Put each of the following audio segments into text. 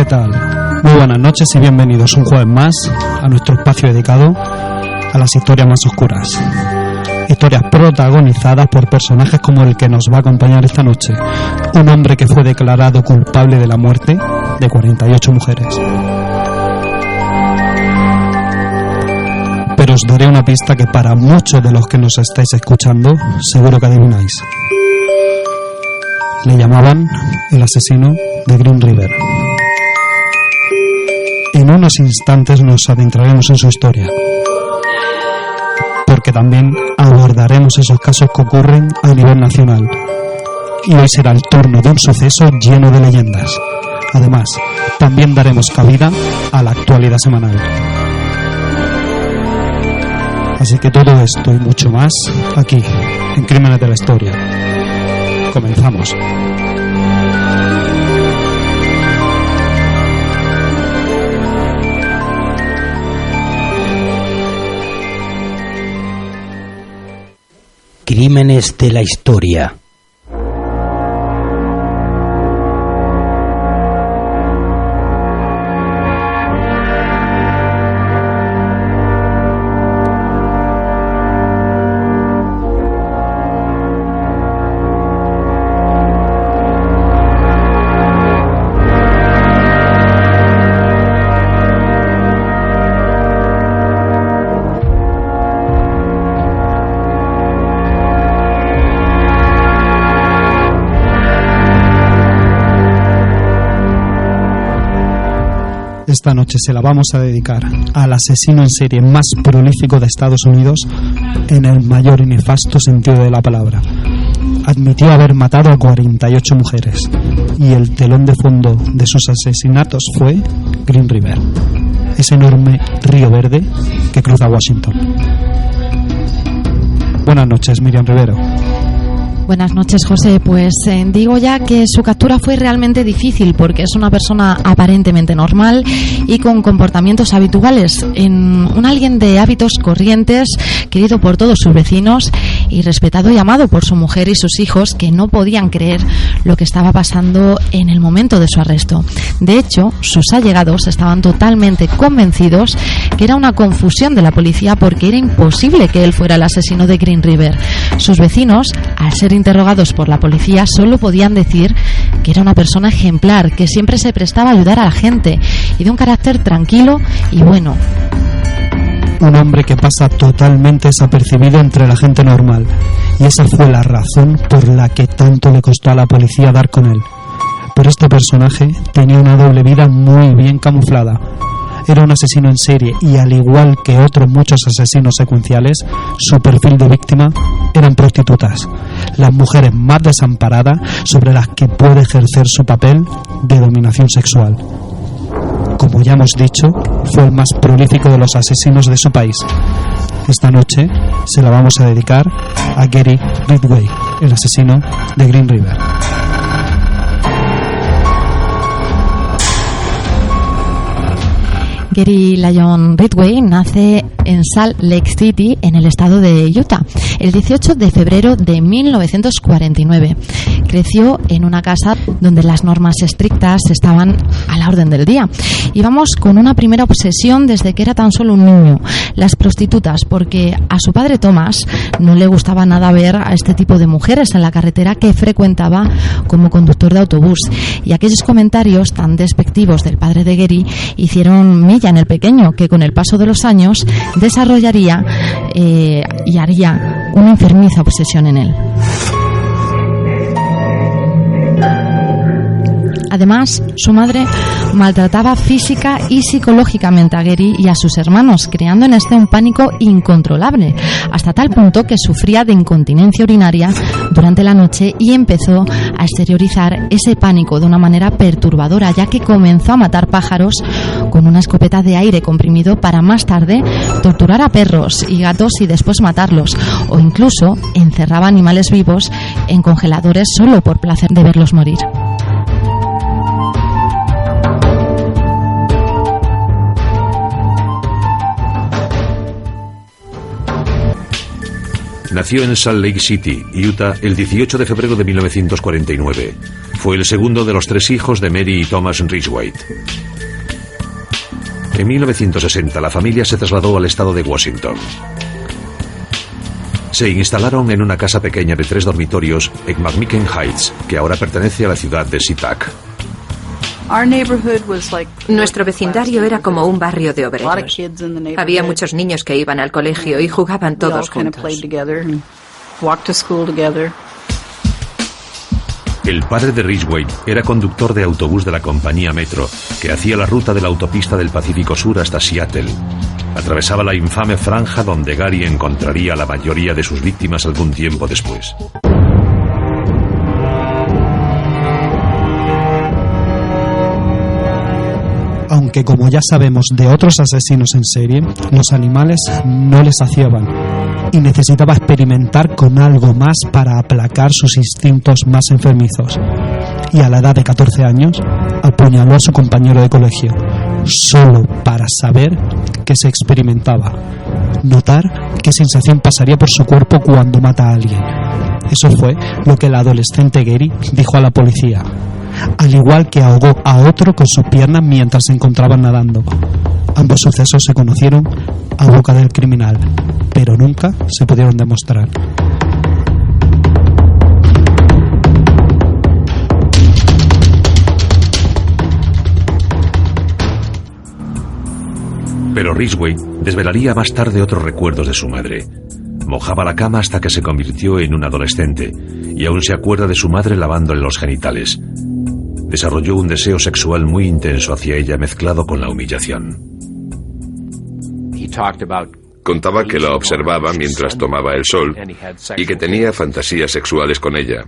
¿Qué tal? Muy buenas noches y bienvenidos un jueves más a nuestro espacio dedicado a las historias más oscuras. Historias protagonizadas por personajes como el que nos va a acompañar esta noche, un hombre que fue declarado culpable de la muerte de 48 mujeres. Pero os daré una pista que para muchos de los que nos estáis escuchando seguro que adivináis. Le llamaban el asesino de Green River. En unos instantes nos adentraremos en su historia, porque también abordaremos esos casos que ocurren a nivel nacional. Y hoy será el turno de un suceso lleno de leyendas. Además, también daremos cabida a la actualidad semanal. Así que todo esto y mucho más aquí, en Crímenes de la Historia. Comenzamos. Crímenes de la Historia. Esta noche se la vamos a dedicar al asesino en serie más prolífico de Estados Unidos en el mayor y nefasto sentido de la palabra. Admitió haber matado a 48 mujeres y el telón de fondo de sus asesinatos fue Green River, ese enorme río verde que cruza Washington. Buenas noches, Miriam Rivero. Buenas noches, José. Pues digo ya que su captura fue realmente difícil porque es una persona aparentemente normal y con comportamientos habituales, un alguien de hábitos corrientes, querido por todos sus vecinos y respetado y amado por su mujer y sus hijos, que no podían creer lo que estaba pasando en el momento de su arresto. De hecho, sus allegados estaban totalmente convencidos que era una confusión de la policía porque era imposible que él fuera el asesino de Green River. Sus vecinos, al ser interrogados por la policía, solo podían decir que era una persona ejemplar, que siempre se prestaba a ayudar a la gente y de un carácter tranquilo y bueno. Un hombre que pasa totalmente desapercibido entre la gente normal, y esa fue la razón por la que tanto le costó a la policía dar con él. Pero este personaje tenía una doble vida muy bien camuflada. Era un asesino en serie y, al igual que otros muchos asesinos secuenciales, su perfil de víctima eran prostitutas, las mujeres más desamparadas sobre las que puede ejercer su papel de dominación sexual. Como ya hemos dicho, fue el más prolífico de los asesinos de su país. Esta noche se la vamos a dedicar a Gary Ridgway, el asesino de Green River. Gary Lyon Ridgway nace en Salt Lake City, en el estado de Utah, el 18 de febrero de 1949. Creció en una casa donde las normas estrictas estaban a la orden del día. Y vamos con una primera obsesión desde que era tan solo un niño: las prostitutas, porque a su padre Thomas no le gustaba nada ver a este tipo de mujeres en la carretera que frecuentaba como conductor de autobús. Y aquellos comentarios tan despectivos del padre de Gary hicieron mella en el pequeño, que con el paso de los años desarrollaría y haría una enfermiza obsesión en él. Además, su madre maltrataba física y psicológicamente a Gary y a sus hermanos, creando en este un pánico incontrolable, hasta tal punto que sufría de incontinencia urinaria durante la noche y empezó a exteriorizar ese pánico de una manera perturbadora, ya que comenzó a matar pájaros con una escopeta de aire comprimido para más tarde torturar a perros y gatos y después matarlos, o incluso encerraba animales vivos en congeladores solo por placer de verlos morir. Nació en Salt Lake City, Utah, el 18 de febrero de 1949. Fue el segundo de los 3 hijos de Mary y Thomas Ridgway. En 1960 la familia se trasladó al estado de Washington. Se instalaron en una casa pequeña de 3 dormitorios en McMicken Heights, que ahora pertenece a la ciudad de SeaTac. Nuestro vecindario era como un barrio de obreros. Había muchos niños que iban al colegio y jugaban todos juntos. El padre de Ridgway era conductor de autobús de la compañía Metro, que hacía la ruta de la autopista del Pacífico Sur hasta Seattle. Atravesaba la infame franja donde Gary encontraría a la mayoría de sus víctimas algún tiempo después. Aunque como ya sabemos de otros asesinos en serie, los animales no les saciaban y necesitaba experimentar con algo más para aplacar sus instintos más enfermizos. Y a la edad de 14 años apuñaló a su compañero de colegio, solo para saber qué se experimentaba, notar qué sensación pasaría por su cuerpo cuando mata a alguien. Eso fue lo que el adolescente Gary dijo a la policía, al igual que ahogó a otro con sus piernas mientras se encontraban nadando. Ambos sucesos se conocieron a boca del criminal, pero nunca se pudieron demostrar. Pero Ridgway desvelaría más tarde otros recuerdos de su madre. Mojaba la cama hasta que se convirtió en un adolescente, y aún se acuerda de su madre lavándole los genitales. Desarrolló un deseo sexual muy intenso hacia ella, mezclado con la humillación. Contaba que la observaba mientras tomaba el sol y que tenía fantasías sexuales con ella.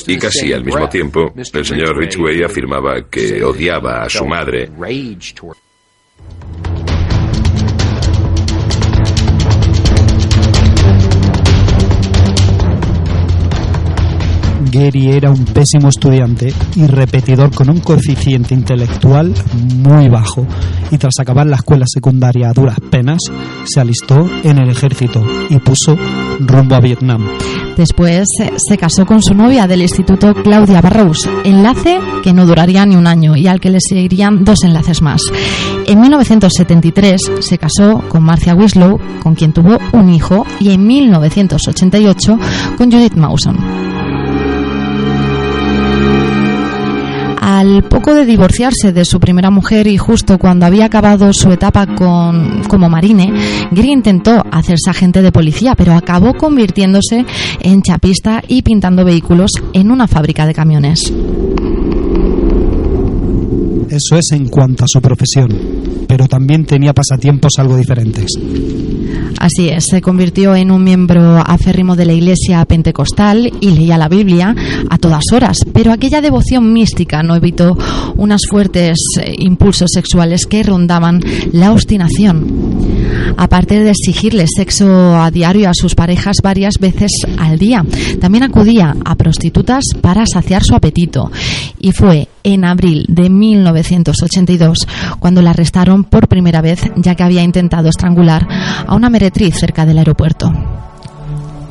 Y casi al mismo tiempo, el señor Ridgway afirmaba que odiaba a su madre. Gary era un pésimo estudiante y repetidor con un coeficiente intelectual muy bajo, y tras acabar la escuela secundaria a duras penas, se alistó en el ejército y puso rumbo a Vietnam. Después se casó con su novia del instituto, Claudia Barrows, enlace que no duraría ni un año y al que le seguirían 2 enlaces más. En 1973 se casó con Marcia Winslow, con quien tuvo un hijo, y en 1988 con Judith Mawson. Al poco de divorciarse de su primera mujer y justo cuando había acabado su etapa como marine, Gary intentó hacerse agente de policía, pero acabó convirtiéndose en chapista y pintando vehículos en una fábrica de camiones. Eso es en cuanto a su profesión, pero también tenía pasatiempos algo diferentes. Así es, se convirtió en un miembro aférrimo de la iglesia pentecostal y leía la Biblia a todas horas, pero aquella devoción mística no evitó unos fuertes impulsos sexuales que rondaban la obstinación. Aparte de exigirle sexo a diario a sus parejas varias veces al día, también acudía a prostitutas para saciar su apetito, y fue en abril de 1982 cuando la arrestaron por primera vez, ya que había intentado estrangular a una meretriz cerca del aeropuerto.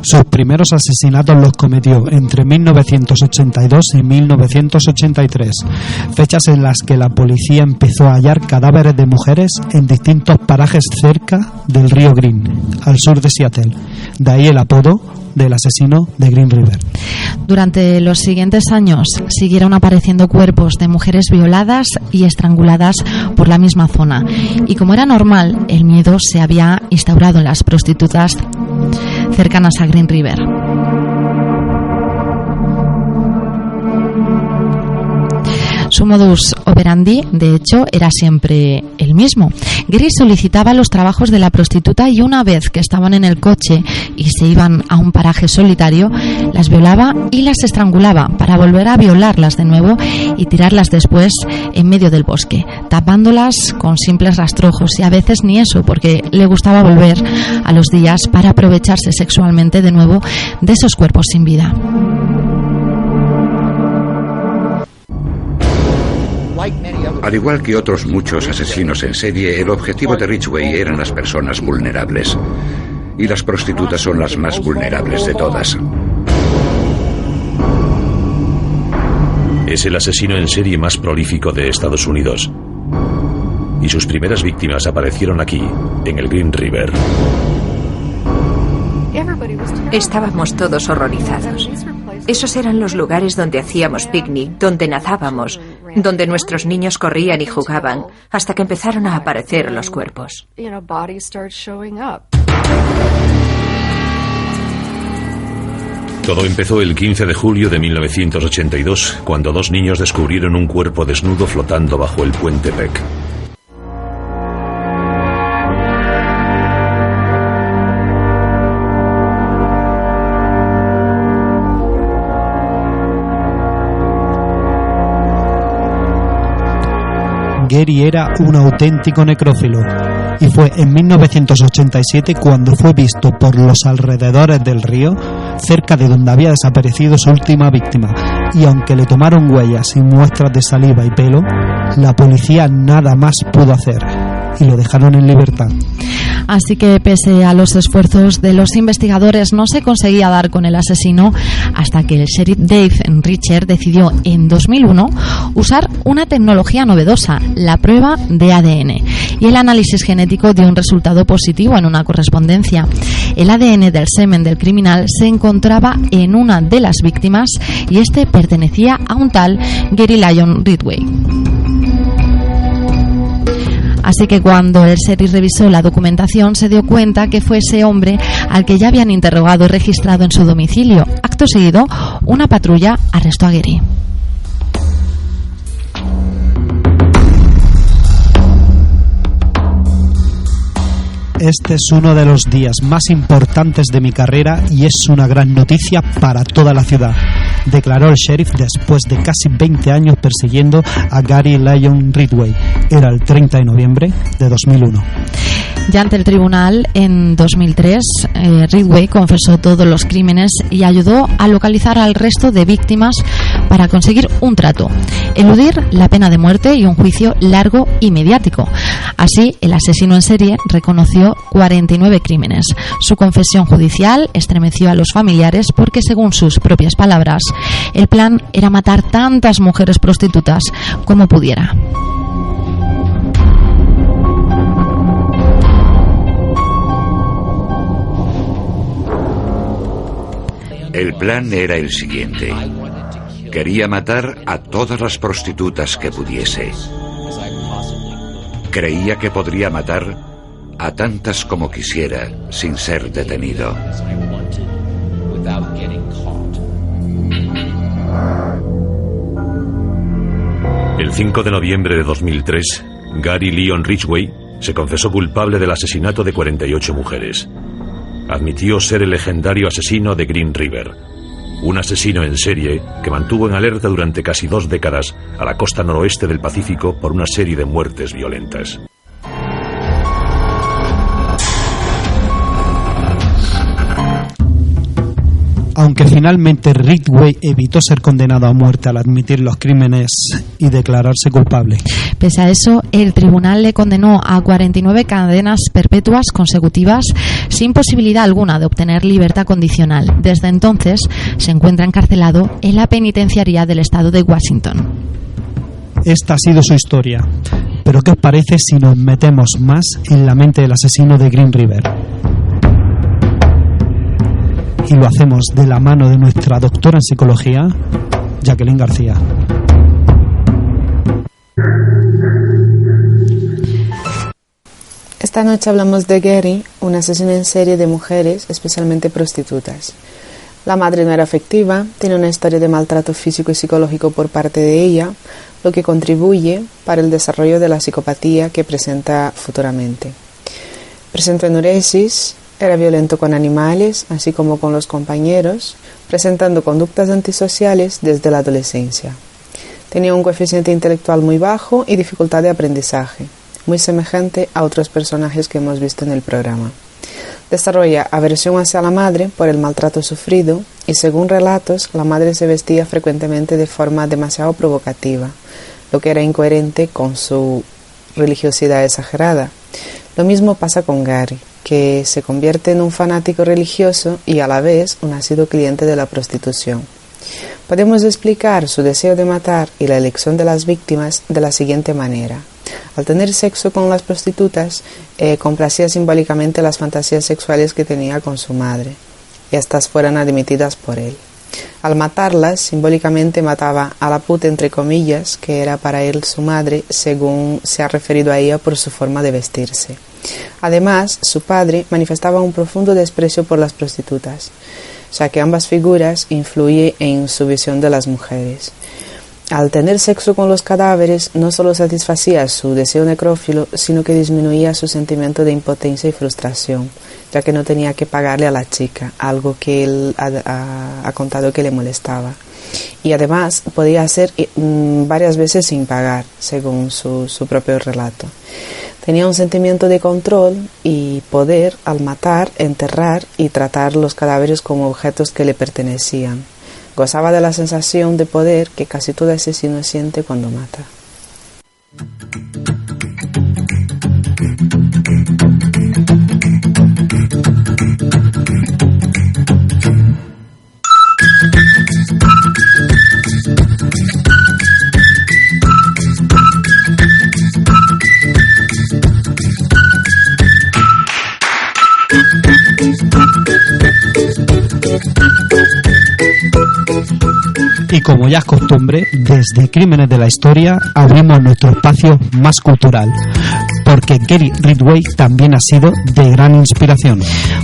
Sus primeros asesinatos los cometió entre 1982 y 1983, fechas en las que la policía empezó a hallar cadáveres de mujeres en distintos parajes cerca del río Green, al sur de Seattle. De ahí el apodo del asesino de Green River. Durante los siguientes años siguieron apareciendo cuerpos de mujeres violadas y estranguladas por la misma zona, y como era normal, el miedo se había instaurado en las prostitutas cercanas a Green River. Su modus operandi, de hecho, era siempre el mismo. Gary solicitaba los trabajos de la prostituta y una vez que estaban en el coche y se iban a un paraje solitario, las violaba y las estrangulaba para volver a violarlas de nuevo y tirarlas después en medio del bosque, tapándolas con simples rastrojos, y a veces ni eso, porque le gustaba volver a los días para aprovecharse sexualmente de nuevo de esos cuerpos sin vida. Al igual que otros muchos asesinos en serie, el objetivo de Ridgway eran las personas vulnerables. y las prostitutas son las más vulnerables de todas. Es el asesino en serie más prolífico de Estados Unidos. Y sus primeras víctimas aparecieron aquí, en el Green River. Estábamos todos horrorizados. Esos eran los lugares donde hacíamos picnic, donde nadábamos, donde nuestros niños corrían y jugaban, hasta que empezaron a aparecer los cuerpos. Todo empezó el 15 de julio de 1982, cuando dos niños descubrieron un cuerpo desnudo flotando bajo el puente Peck. Gary era un auténtico necrófilo y fue en 1987 cuando fue visto por los alrededores del río, cerca de donde había desaparecido su última víctima, y aunque le tomaron huellas y muestras de saliva y pelo, la policía nada más pudo hacer y lo dejaron en libertad. Así que pese a los esfuerzos de los investigadores no se conseguía dar con el asesino hasta que el sheriff Dave Richer decidió en 2001 usar una tecnología novedosa, la prueba de ADN, y el análisis genético dio un resultado positivo en una correspondencia. El ADN del semen del criminal se encontraba en una de las víctimas y este pertenecía a un tal Gary Lyon Ridgway. Así que cuando el sheriff revisó la documentación se dio cuenta que fue ese hombre al que ya habían interrogado y registrado en su domicilio. Acto seguido, una patrulla arrestó a Gary. Este es uno de los días más importantes de mi carrera y es una gran noticia para toda la ciudad, declaró el sheriff después de casi 20 años persiguiendo a Gary Lyon Ridgway. Era el 30 de noviembre de 2001. Ya ante el tribunal, en 2003, Ridgway confesó todos los crímenes y ayudó a localizar al resto de víctimas para conseguir un trato, eludir la pena de muerte y un juicio largo y mediático. Así, el asesino en serie reconoció 49 crímenes. Su confesión judicial estremeció a los familiares porque, según sus propias palabras, el plan era matar tantas mujeres prostitutas como pudiera. El plan era el siguiente. Quería matar a todas las prostitutas que pudiese. Creía que podría matar a tantas como quisiera sin ser detenido. El 5 de noviembre de 2003, Gary Lyon Ridgway se confesó culpable del asesinato de 48 mujeres. Admitió ser el legendario asesino de Green River, un asesino en serie que mantuvo en alerta durante casi 2 décadas a la costa noroeste del Pacífico por una serie de muertes violentas. Aunque finalmente Ridgway evitó ser condenado a muerte al admitir los crímenes y declararse culpable. Pese a eso, el tribunal le condenó a 49 cadenas perpetuas consecutivas sin posibilidad alguna de obtener libertad condicional. Desde entonces se encuentra encarcelado en la penitenciaría del estado de Washington. Esta ha sido su historia, pero ¿qué os parece si nos metemos más en la mente del asesino de Green River? Y lo hacemos de la mano de nuestra doctora en psicología, Jacqueline García. Esta noche hablamos de Gary, un asesino en serie de mujeres, especialmente prostitutas. La madre no era afectiva, tiene una historia de maltrato físico y psicológico por parte de ella, lo que contribuye para el desarrollo de la psicopatía que presenta futuramente. Presentó enuresis, era violento con animales, así como con los compañeros, presentando conductas antisociales desde la adolescencia. Tenía un coeficiente intelectual muy bajo y dificultad de aprendizaje, muy semejante a otros personajes que hemos visto en el programa. Desarrolla aversión hacia la madre por el maltrato sufrido y, según relatos, la madre se vestía frecuentemente de forma demasiado provocativa, lo que era incoherente con su religiosidad exagerada. Lo mismo pasa con Gary, que se convierte en un fanático religioso y a la vez un asiduo cliente de la prostitución. Podemos explicar su deseo de matar y la elección de las víctimas de la siguiente manera. Al tener sexo con las prostitutas, complacía simbólicamente las fantasías sexuales que tenía con su madre, y estas fueron admitidas por él. Al matarlas, simbólicamente mataba a la puta, entre comillas, que era para él su madre, según se ha referido a ella por su forma de vestirse. Además, su padre manifestaba un profundo desprecio por las prostitutas, ya que ambas figuras influyen en su visión de las mujeres. Al tener sexo con los cadáveres, no solo satisfacía su deseo necrófilo, sino que disminuía su sentimiento de impotencia y frustración, ya que no tenía que pagarle a la chica, algo que él ha contado que le molestaba. Y además podía hacer varias veces sin pagar, según su propio relato. Tenía un sentimiento de control y poder al matar, enterrar y tratar los cadáveres como objetos que le pertenecían. Gozaba de la sensación de poder que casi todo asesino siente cuando mata. Y como ya es costumbre, desde Crímenes de la Historia abrimos nuestro espacio más cultural, porque Gary Ridgway también ha sido de gran inspiración.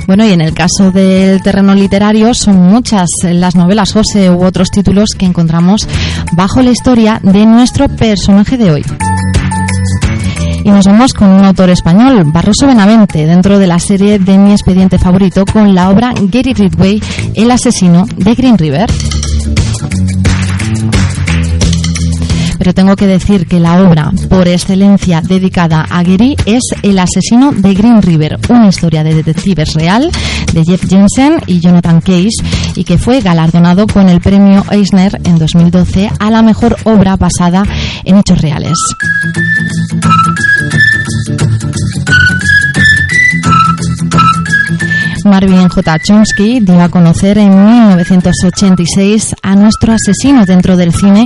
Bueno, y en el caso del terreno literario son muchas las novelas, José, u otros títulos que encontramos bajo la historia de nuestro personaje de hoy. Y nos vamos con un autor español, Barroso Benavente, dentro de la serie de mi expediente favorito, con la obra Gary Ridgway, el asesino de Green River. Pero tengo que decir que la obra por excelencia dedicada a Gary es El asesino de Green River, una historia de detectives real de Jeff Jensen y Jonathan Case, y que fue galardonado con el premio Eisner en 2012 a la mejor obra basada en hechos reales. Marvin J. Chomsky dio a conocer en 1986 a nuestro asesino dentro del cine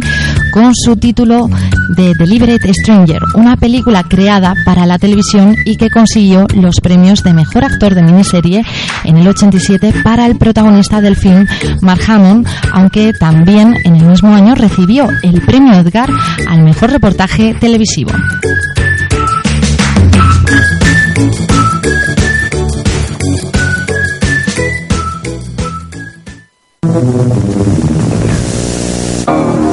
con su título de Deliberate Stranger, una película creada para la televisión y que consiguió los premios de mejor actor de miniserie en el 87 para el protagonista del film, Mark Hammond, aunque también en el mismo año recibió el premio Edgar al mejor reportaje televisivo.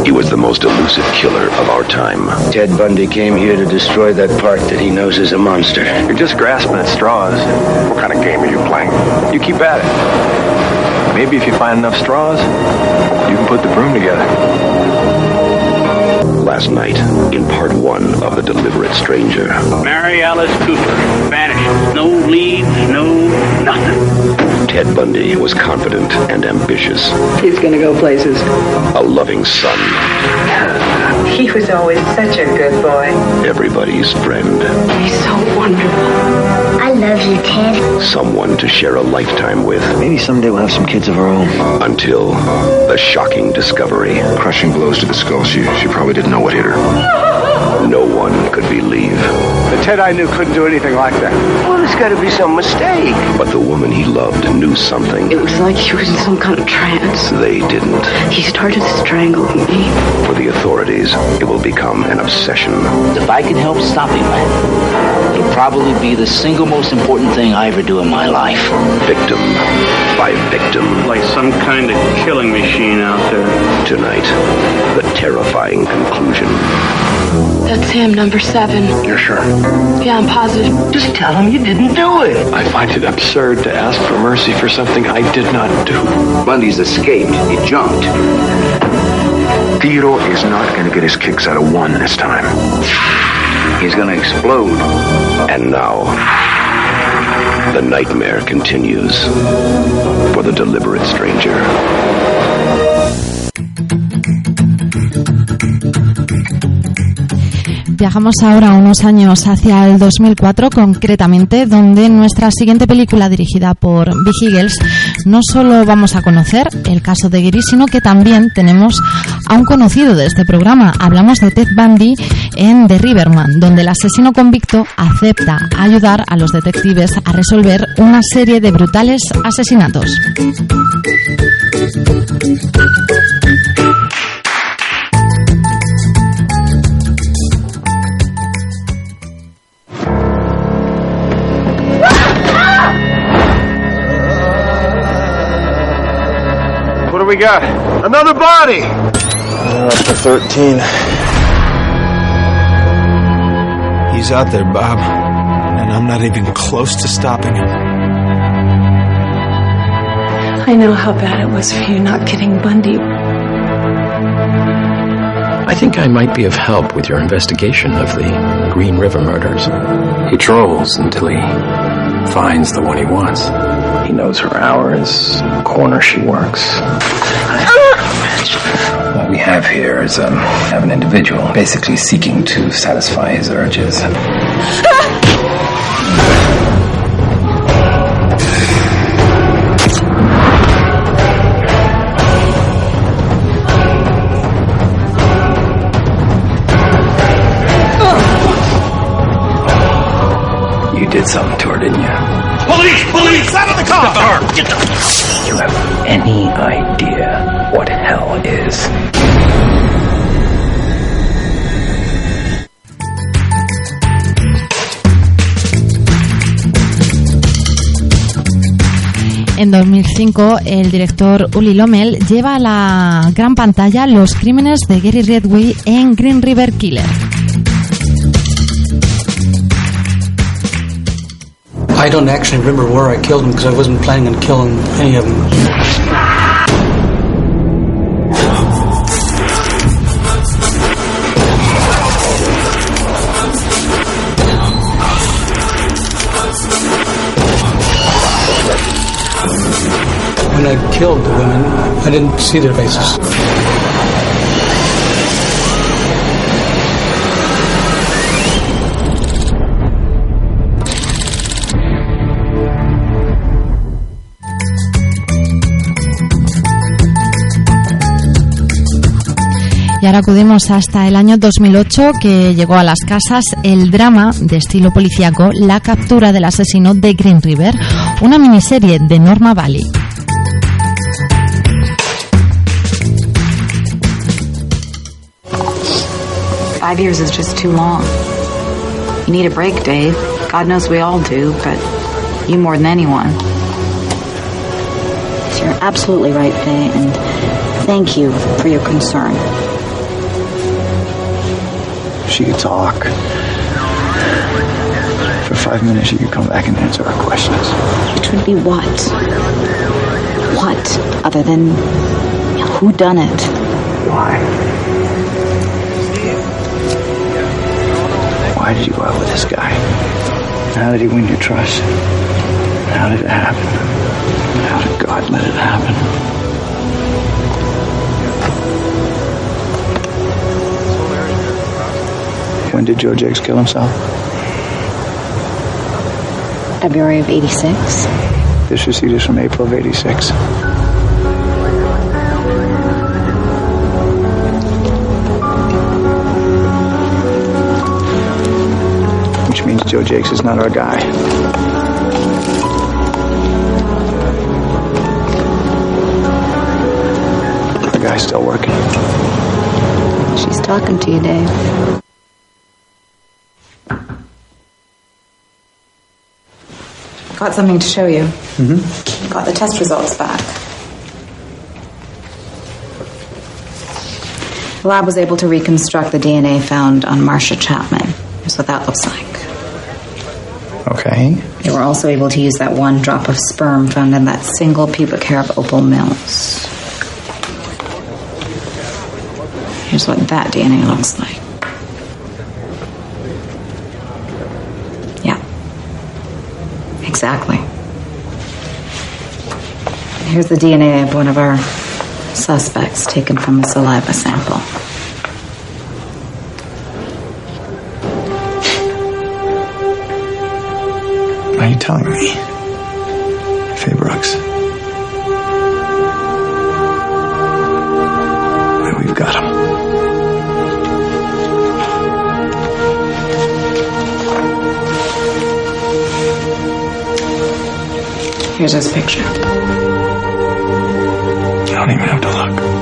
He was the most elusive killer of our time. Ted Bundy came here to destroy that park that he knows is a monster. You're just grasping at straws. What kind of game are you playing? You keep at it. Maybe if you find enough straws, you can put the broom together. Last night, in part 1 of The Deliberate Stranger. Mary Alice Cooper vanished. No leads, no nothing. Ted Bundy was confident and ambitious. He's gonna go places. A loving son. He was always such a good boy. Everybody's friend. He's so wonderful. I love you, Ted. Someone to share a lifetime with. Maybe someday we'll have some kids of our own. Until the shocking discovery. Crushing blows to the skull. She probably didn't know what hit her. No one could believe. The Ted I knew couldn't do anything like that. Well, there's got to be some mistake. But the woman he loved knew something. It was like he was in some kind of trance. They didn't. He started strangling me. For the authorities, it will become an obsession. If I can help stopping that, it'll probably be the single most important thing I ever do in my life. Victim by victim. Like some kind of killing machine out there. Tonight, the terrifying conclusion. That's him, number 7. You're sure? Yeah, I'm positive. Just tell him you didn't do it. I find it absurd to ask for mercy for something I did not do. Bundy's escaped. He jumped. Theodore is not going to get his kicks out of 1 this time. He's going to explode. And now, the nightmare continues for the deliberate stranger. Viajamos ahora unos años hacia el 2004, concretamente, donde en nuestra siguiente película dirigida por Vicky Gales no solo vamos a conocer el caso de Gary, sino que también tenemos a un conocido de este programa. Hablamos de Ted Bundy en The Riverman, donde el asesino convicto acepta ayudar a los detectives a resolver una serie de brutales asesinatos. What do we got? Another body! Up to 13. He's out there, Bob. And I'm not even close to stopping him. I know how bad it was for you not getting Bundy. I think I might be of help with your investigation of the Green River murders. He trolls until he finds the one he wants. He knows her hours, the corner she works. What we have here is an individual basically seeking to satisfy his urges. You did something to her, didn't you? Police! Police! Out of the car! Get the... Do you have any idea what hell is? En 2005, el director Uli Lommel lleva a la gran pantalla los crímenes de Gary Ridgway en Green River Killer. I don't actually remember where I killed him because I wasn't planning on killing any of them. When I killed the women, I didn't see their faces. Y ahora acudimos hasta el año 2008, que llegó a las casas el drama de estilo policíaco La captura del asesino de Green River, una miniserie de Norma Valley. Five years is just too long. You need a break, Dave. God knows we all do, but you more than anyone. You're absolutely right, Faye, and thank you for your concern. She could talk. For 5 minutes, she could come back and answer our questions. Which would be what? What, other than who done it? Why? Why did you go out with this guy? How did he win your trust? How did it happen? How did God let it happen? When did Joe Jakes kill himself? February of 86. This receipt is from April of 86. Which means Joe Jakes is not our guy. Our guy's still working. She's talking to you, Dave. Got something to show you. Mm-hmm. Got the test results back. The lab was able to reconstruct the DNA found on Marcia Chapman. Here's what that looks like. Okay. They were also able to use that one drop of sperm found in that single pubic hair of Opal Mills. Here's what that DNA looks like. Yeah. Exactly. Here's the DNA of one of our suspects taken from a saliva sample. are you telling me? Faye Brooks. That we've got him. Here's his picture. You don't even have to look.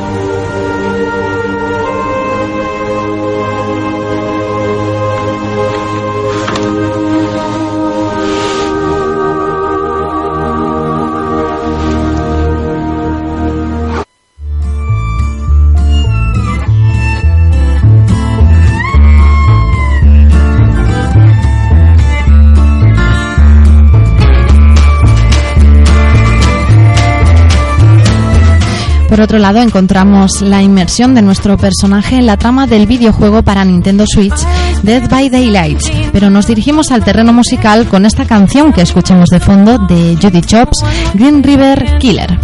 Por otro lado, encontramos la inmersión de nuestro personaje en la trama del videojuego para Nintendo Switch Dead by Daylight, pero nos dirigimos al terreno musical con esta canción que escuchamos de fondo de Judy Chops, Green River Killer.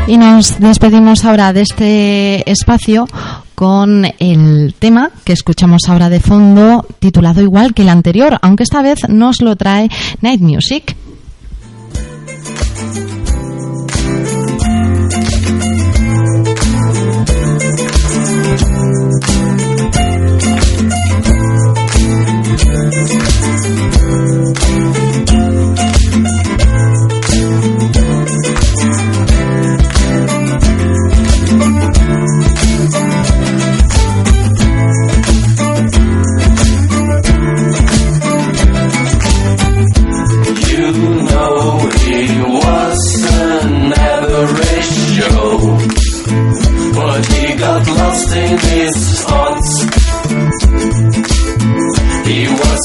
Y nos despedimos ahora de este espacio con el tema que escuchamos ahora de fondo, titulado igual que el anterior, aunque esta vez nos lo trae Night Music.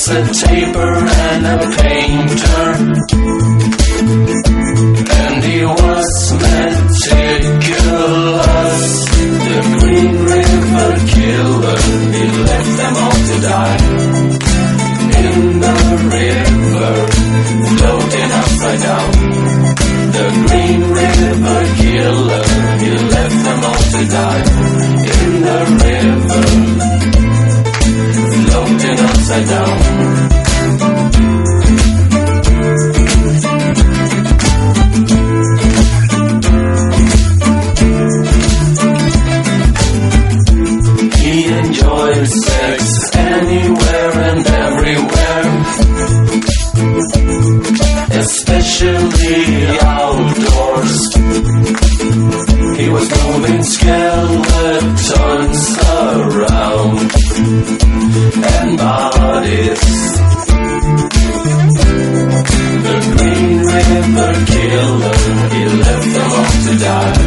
A taper and a painter, and he was meticulous. The Green River Killer, he left them all to die in the river, floating upside down. The Green River Killer, he left them all to die in the river, floating upside down. He enjoyed sex anywhere and everywhere, especially outdoors. He was moving skeletons around and bodies. The Green River Killer, he left them all to die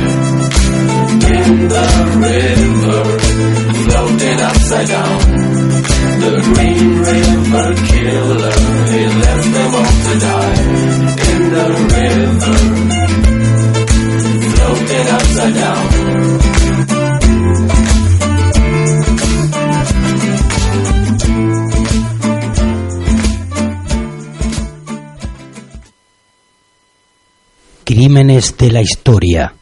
in the river, floating upside down. The Green River Killer, he left them all to die in the river, floating upside down. Crímenes de la historia.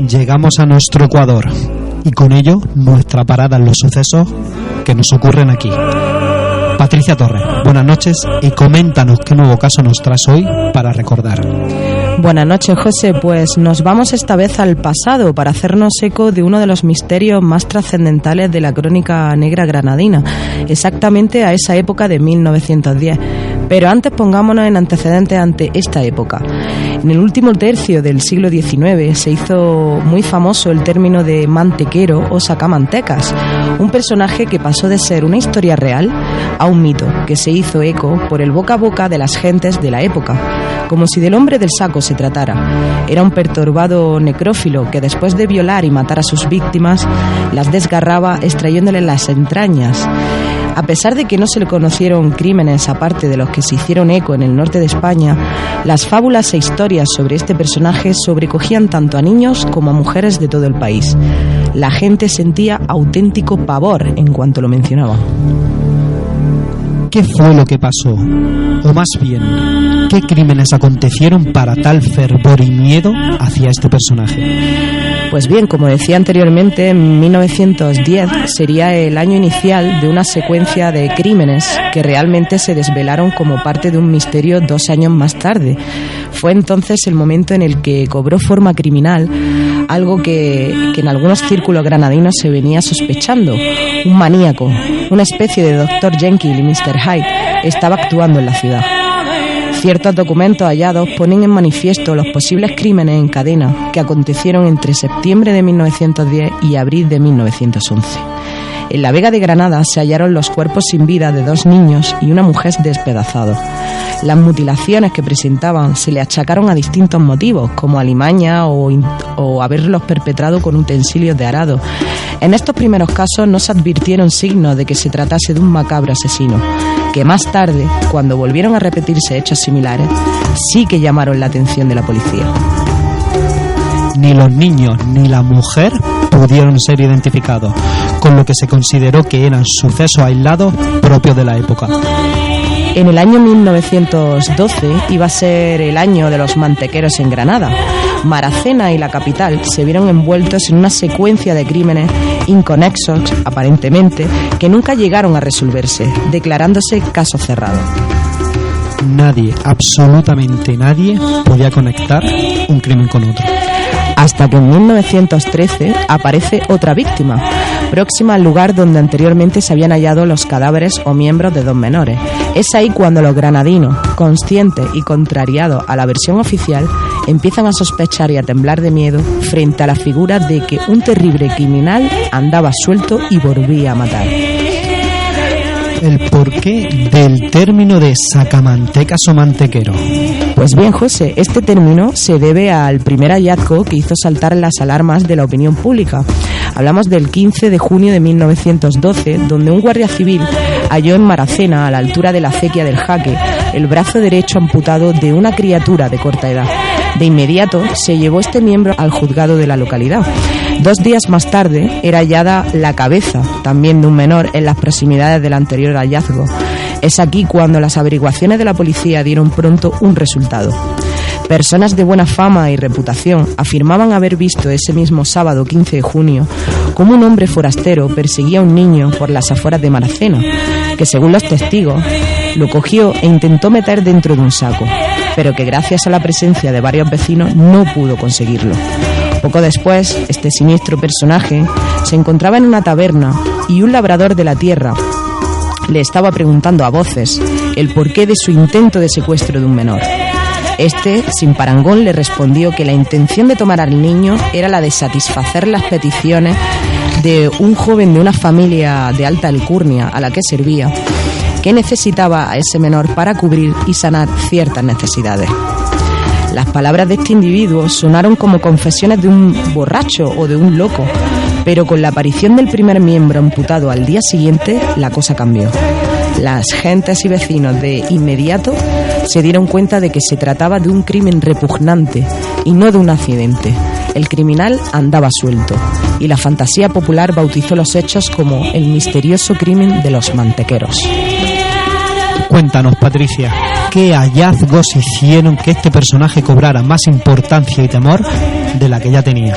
Llegamos a nuestro Ecuador y con ello nuestra parada en los sucesos que nos ocurren aquí. Patricia Torres, buenas noches y coméntanos qué nuevo caso nos traes hoy para recordar. Buenas noches, José. Pues nos vamos esta vez al pasado para hacernos eco de uno de los misterios más trascendentales de la crónica negra granadina, exactamente a esa época de 1910. Pero antes pongámonos en antecedentes ante esta época. En el último tercio del siglo XIX se hizo muy famoso el término de mantequero o sacamantecas, un personaje que pasó de ser una historia real a un mito que se hizo eco por el boca a boca de las gentes de la época, como si del hombre del saco se tratara. Era un perturbado necrófilo que después de violar y matar a sus víctimas las desgarraba extrayéndoles las entrañas. A pesar de que no se le conocieron crímenes aparte de los que se hicieron eco en el norte de España, las fábulas e historias sobre este personaje sobrecogían tanto a niños como a mujeres de todo el país. La gente sentía auténtico pavor en cuanto lo mencionaba. ¿Qué fue lo que pasó? O más bien, ¿qué crímenes acontecieron para tal fervor y miedo hacia este personaje? Pues bien, como decía anteriormente, en 1910 sería el año inicial de una secuencia de crímenes que realmente se desvelaron como parte de un misterio 2 años más tarde. Fue entonces el momento en el que cobró forma criminal algo que en algunos círculos granadinos se venía sospechando. Un maníaco, una especie de Dr. Jekyll y Mr. Hyde, estaba actuando en la ciudad. Ciertos documentos hallados ponen en manifiesto los posibles crímenes en cadena que acontecieron entre septiembre de 1910 y abril de 1911. En la Vega de Granada se hallaron los cuerpos sin vida de 2 niños y una mujer despedazados. Las mutilaciones que presentaban se le achacaron a distintos motivos, como alimaña o haberlos perpetrado con utensilios de arado. En estos primeros casos no se advirtieron signos de que se tratase de un macabro asesino, que más tarde, cuando volvieron a repetirse hechos similares, sí que llamaron la atención de la policía. Ni los niños ni la mujer pudieron ser identificados, con lo que se consideró que eran sucesos aislados propios de la época. En el año 1912 iba a ser el año de los mantequeros en Granada. Maracena y la capital se vieron envueltos en una secuencia de crímenes inconexos, aparentemente, que nunca llegaron a resolverse, declarándose caso cerrado. Nadie, absolutamente nadie, podía conectar un crimen con otro. Hasta que en 1913 aparece otra víctima, próxima al lugar donde anteriormente se habían hallado los cadáveres o miembros de 2 menores. Es ahí cuando los granadinos, conscientes y contrariados a la versión oficial, empiezan a sospechar y a temblar de miedo frente a la figura de que un terrible criminal andaba suelto y volvía a matar. ¿El porqué del término de sacamantecas o mantequero? Pues bien, José, este término se debe al primer hallazgo que hizo saltar las alarmas de la opinión pública. Hablamos del 15 de junio de 1912, donde un guardia civil halló en Maracena, a la altura de la acequia del Jaque, el brazo derecho amputado de una criatura de corta edad. De inmediato se llevó este miembro al juzgado de la localidad. 2 días más tarde era hallada la cabeza, también de un menor, en las proximidades del anterior hallazgo. Es aquí cuando las averiguaciones de la policía dieron pronto un resultado. Personas de buena fama y reputación afirmaban haber visto ese mismo sábado 15 de junio cómo un hombre forastero perseguía a un niño por las afueras de Maracena, que según los testigos lo cogió e intentó meter dentro de un saco, pero que gracias a la presencia de varios vecinos no pudo conseguirlo. Poco después, este siniestro personaje se encontraba en una taberna y un labrador de la tierra le estaba preguntando a voces el porqué de su intento de secuestro de un menor. Este, sin parangón, le respondió que la intención de tomar al niño era la de satisfacer las peticiones de un joven de una familia de alta alcurnia a la que servía, que necesitaba a ese menor para cubrir y sanar ciertas necesidades. Las palabras de este individuo sonaron como confesiones de un borracho o de un loco, pero con la aparición del primer miembro amputado al día siguiente, la cosa cambió. Las gentes y vecinos de inmediato se dieron cuenta de que se trataba de un crimen repugnante y no de un accidente. El criminal andaba suelto y la fantasía popular bautizó los hechos como el misterioso crimen de los mantequeros. Cuéntanos, Patricia, ¿qué hallazgos hicieron que este personaje cobrara más importancia y temor de la que ya tenía?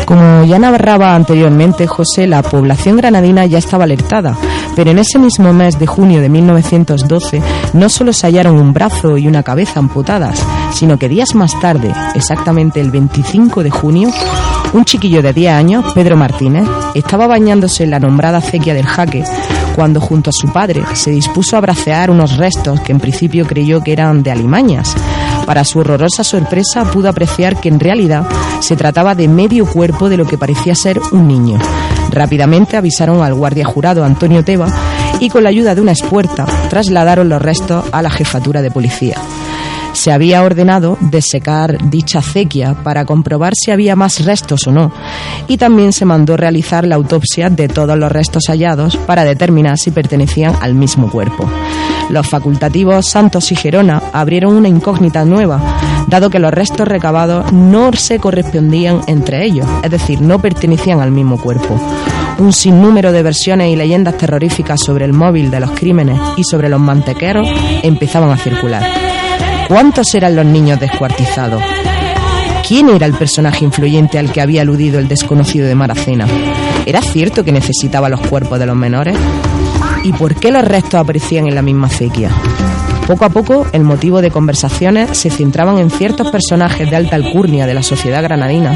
Como ya narraba anteriormente José, la población granadina ya estaba alertada, pero en ese mismo mes de junio de 1912 no solo se hallaron un brazo y una cabeza amputadas, sino que días más tarde, exactamente el 25 de junio, un chiquillo de 10 años, Pedro Martínez, estaba bañándose en la nombrada acequia del Jaque, cuando junto a su padre se dispuso a bracear unos restos que en principio creyó que eran de alimañas. Para su horrorosa sorpresa pudo apreciar que en realidad se trataba de medio cuerpo de lo que parecía ser un niño. Rápidamente avisaron al guardia jurado Antonio Teba y con la ayuda de una espuerta trasladaron los restos a la jefatura de policía. Se había ordenado desecar dicha acequia para comprobar si había más restos o no, y también se mandó realizar la autopsia de todos los restos hallados para determinar si pertenecían al mismo cuerpo. Los facultativos Santos y Gerona abrieron una incógnita nueva, dado que los restos recabados no se correspondían entre ellos, es decir, no pertenecían al mismo cuerpo. Un sinnúmero de versiones y leyendas terroríficas sobre el móvil de los crímenes y sobre los mantequeros empezaban a circular. ¿Cuántos eran los niños descuartizados? ¿Quién era el personaje influyente al que había aludido el desconocido de Maracena? ¿Era cierto que necesitaba los cuerpos de los menores? ¿Y por qué los restos aparecían en la misma acequia? Poco a poco, el motivo de conversaciones se centraban en ciertos personajes de alta alcurnia de la sociedad granadina,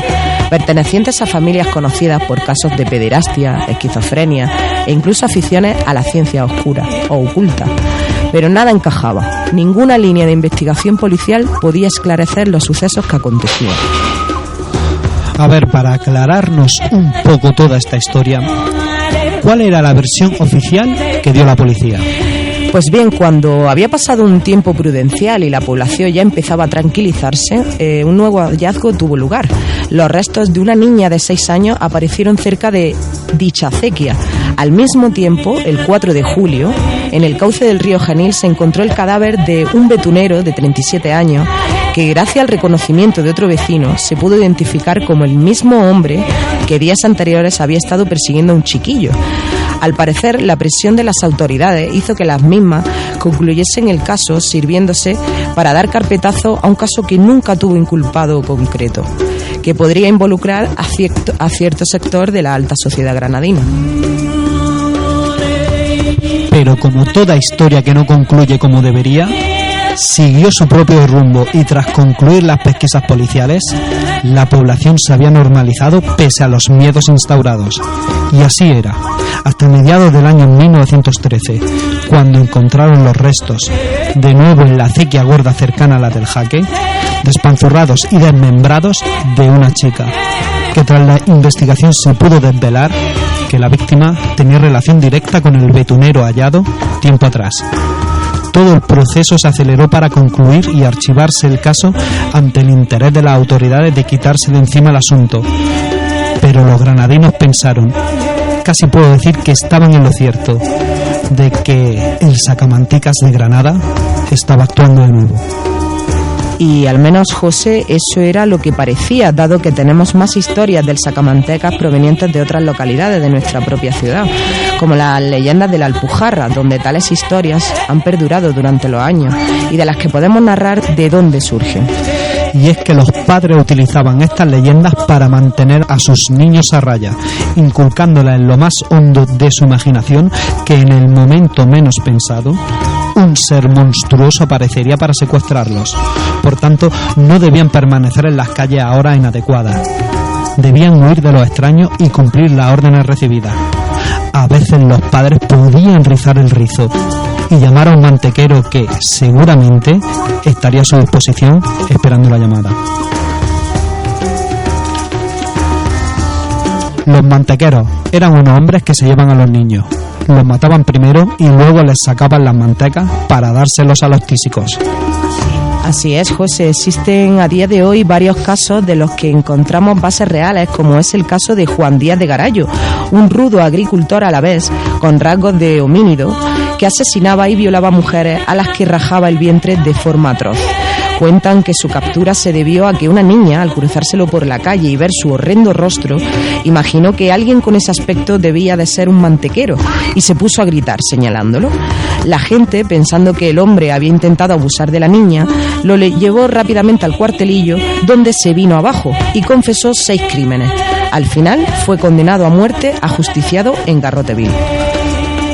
pertenecientes a familias conocidas por casos de pederastia, esquizofrenia e incluso aficiones a la ciencia oscura o oculta. Pero nada encajaba. Ninguna línea de investigación policial podía esclarecer los sucesos que acontecían. A ver, para aclararnos un poco toda esta historia, ¿cuál era la versión oficial que dio la policía? Pues bien, cuando había pasado un tiempo prudencial y la población ya empezaba a tranquilizarse, un nuevo hallazgo tuvo lugar. Los restos de una niña de 6 años aparecieron cerca de dicha acequia. Al mismo tiempo, el 4 de julio, en el cauce del río Genil se encontró el cadáver de un betunero de 37 años que, gracias al reconocimiento de otro vecino, se pudo identificar como el mismo hombre que días anteriores había estado persiguiendo a un chiquillo. Al parecer, la presión de las autoridades hizo que las mismas concluyesen el caso, sirviéndose para dar carpetazo a un caso que nunca tuvo inculpado concreto, que podría involucrar a cierto sector de la alta sociedad granadina. Pero como toda historia que no concluye como debería, siguió su propio rumbo y tras concluir las pesquisas policiales, la población se había normalizado pese a los miedos instaurados. Y así era, hasta mediados del año 1913, cuando encontraron los restos, de nuevo en la acequia gorda cercana a la del Jaque, despanzurrados y desmembrados de una chica, que tras la investigación se pudo desvelar que la víctima tenía relación directa con el betunero hallado tiempo atrás. Todo el proceso se aceleró para concluir y archivarse el caso ante el interés de las autoridades de quitarse de encima el asunto. Pero los granadinos pensaron, casi puedo decir que estaban en lo cierto, de que el Sacamanticas de Granada estaba actuando de nuevo. Y al menos, José, eso era lo que parecía, dado que tenemos más historias del Sacamantecas provenientes de otras localidades de nuestra propia ciudad, como las leyendas de la Alpujarra, donde tales historias han perdurado durante los años y de las que podemos narrar de dónde surgen. Y es que los padres utilizaban estas leyendas para mantener a sus niños a raya, inculcándoles en lo más hondo de su imaginación que en el momento menos pensado un ser monstruoso aparecería para secuestrarlos. Por tanto, no debían permanecer en las calles a horas inadecuadas. Debían huir de los extraños y cumplir las órdenes recibidas. A veces los padres podían rizar el rizo y llamar a un mantequero que, seguramente, estaría a su disposición esperando la llamada. Los mantequeros eran unos hombres que se llevan a los niños. Los mataban primero y luego les sacaban las mantecas para dárselos a los tísicos. Así es, José. Existen a día de hoy varios casos de los que encontramos bases reales, como es el caso de Juan Díaz de Garallo, un rudo agricultor alavés con rasgos de homínido que asesinaba y violaba mujeres a las que rajaba el vientre de forma atroz. Cuentan que su captura se debió a que una niña, al cruzárselo por la calle y ver su horrendo rostro, imaginó que alguien con ese aspecto debía de ser un mantequero y se puso a gritar señalándolo. La gente, pensando que el hombre había intentado abusar de la niña, lo llevó rápidamente al cuartelillo, donde se vino abajo y confesó 6 crímenes. Al final fue condenado a muerte, ajusticiado en Garrote Vil.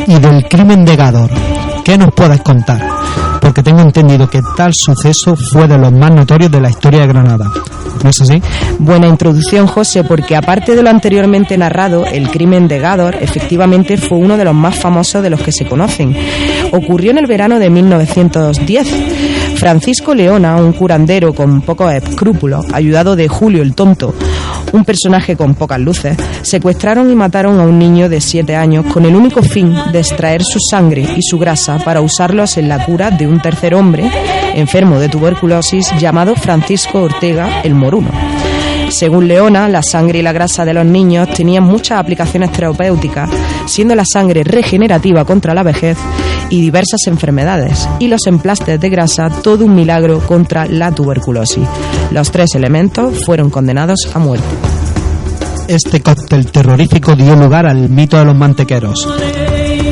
Y del crimen de Gádor, ¿qué nos puedes contar? Porque tengo entendido que tal suceso fue de los más notorios de la historia de Granada. ¿No es así? Buena introducción, José, porque aparte de lo anteriormente narrado, el crimen de Gádor efectivamente fue uno de los más famosos de los que se conocen. Ocurrió en el verano de 1910. Francisco Leona, un curandero con pocos escrúpulos, ayudado de Julio el Tonto, un personaje con pocas luces, secuestraron y mataron a un niño de 7 años con el único fin de extraer su sangre y su grasa para usarlos en la cura de un tercer hombre enfermo de tuberculosis llamado Francisco Ortega el Moruno. Según Leona, la sangre y la grasa de los niños tenían muchas aplicaciones terapéuticas, siendo la sangre regenerativa contra la vejez y diversas enfermedades, y los emplastes de grasa todo un milagro contra la tuberculosis. Los 3 elementos fueron condenados a muerte. Este cóctel terrorífico dio lugar al mito de los mantequeros.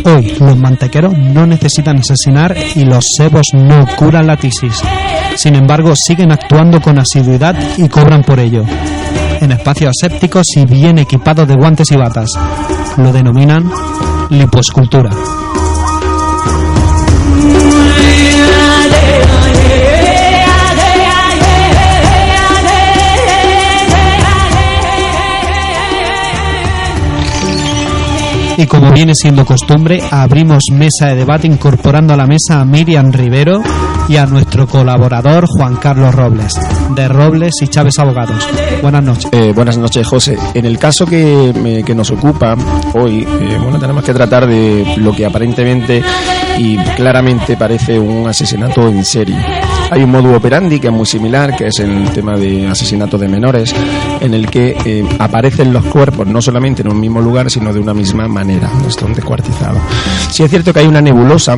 Hoy los mantequeros no necesitan asesinar y los sebos no curan la tisis. Sin embargo, siguen actuando con asiduidad y cobran por ello. En espacios asépticos y bien equipados de guantes y batas. Lo denominan lipoescultura. Y como viene siendo costumbre, abrimos mesa de debate incorporando a la mesa a Miriam Rivero y a nuestro colaborador Juan Carlos Robles, de Robles y Chávez Abogados. Buenas noches. Buenas noches, José. En el caso que nos ocupa hoy, tenemos que tratar de lo que aparentemente y claramente parece un asesinato en serie. Hay un modo operandi que es muy similar, que es el tema de asesinato de menores, en el que aparecen los cuerpos no solamente en un mismo lugar, sino de una misma manera, están descuartizados. Sí es cierto que hay una nebulosa